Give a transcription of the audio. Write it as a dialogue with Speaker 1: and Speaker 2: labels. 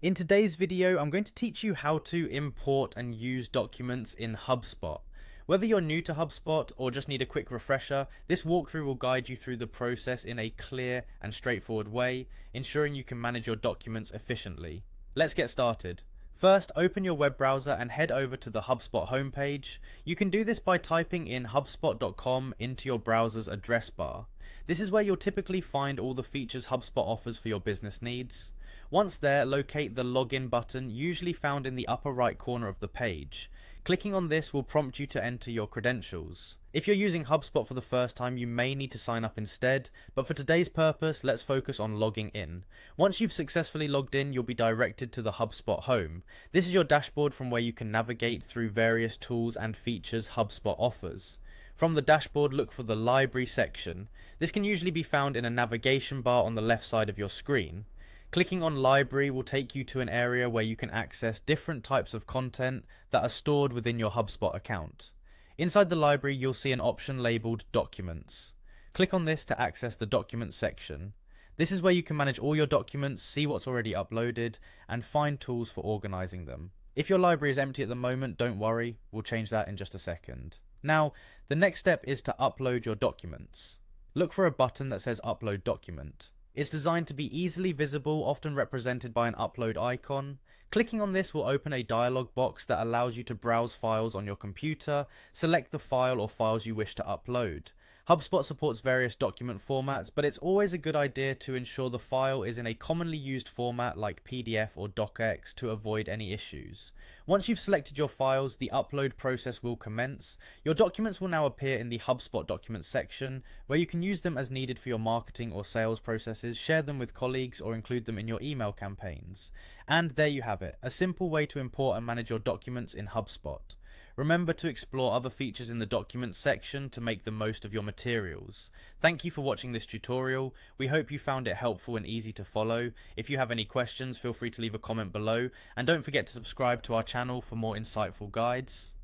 Speaker 1: In today's video, I'm going to teach you how to import and use documents in Hubspot. Whether you're new to Hubspot or just need a quick refresher, this walkthrough will guide you through the process in a clear and straightforward way, ensuring you can manage your documents efficiently. Let's get started. First, open your web browser and head over to the Hubspot homepage. You can do this by typing in hubspot.com into your browser's address bar. This is where you'll typically find all the features HubSpot offers for your business needs. Once there, locate the login button, usually found in the upper right corner of the page. Clicking on this will prompt you to enter your credentials. If you're using HubSpot for the first time, you may need to sign up instead, but for today's purpose, let's focus on logging in. Once you've successfully logged in, you'll be directed to the HubSpot home. This is your dashboard from where you can navigate through various tools and features HubSpot offers. From the dashboard, look for the library section. This can usually be found in a navigation bar on the left side of your screen. Clicking on library will take you to an area where you can access different types of content that are stored within your HubSpot account. Inside the library, you'll see an option labeled Documents. Click on this to access the Documents section. This is where you can manage all your documents, see what's already uploaded, and find tools for organizing them. If your library is empty at the moment, don't worry, we'll change that in just a second. Now, the next step is to upload your documents. Look for a button that says Upload Document. It's designed to be easily visible, often represented by an upload icon. Clicking on this will open a dialog box that allows you to browse files on your computer, select the file or files you wish to upload. HubSpot supports various document formats, but it's always a good idea to ensure the file is in a commonly used format like PDF or docx to avoid any issues. Once you've selected your files, the upload process will commence. Your documents will now appear in the HubSpot Documents section, where you can use them as needed for your marketing or sales processes, share them with colleagues, or include them in your email campaigns. And there you have it, a simple way to import and manage your documents in HubSpot. Remember to explore other features in the Documents section to make the most of your materials. Thank you for watching this tutorial. We hope you found it helpful and easy to follow. If you have any questions, feel free to leave a comment below, and don't forget to subscribe to our channel for more insightful guides.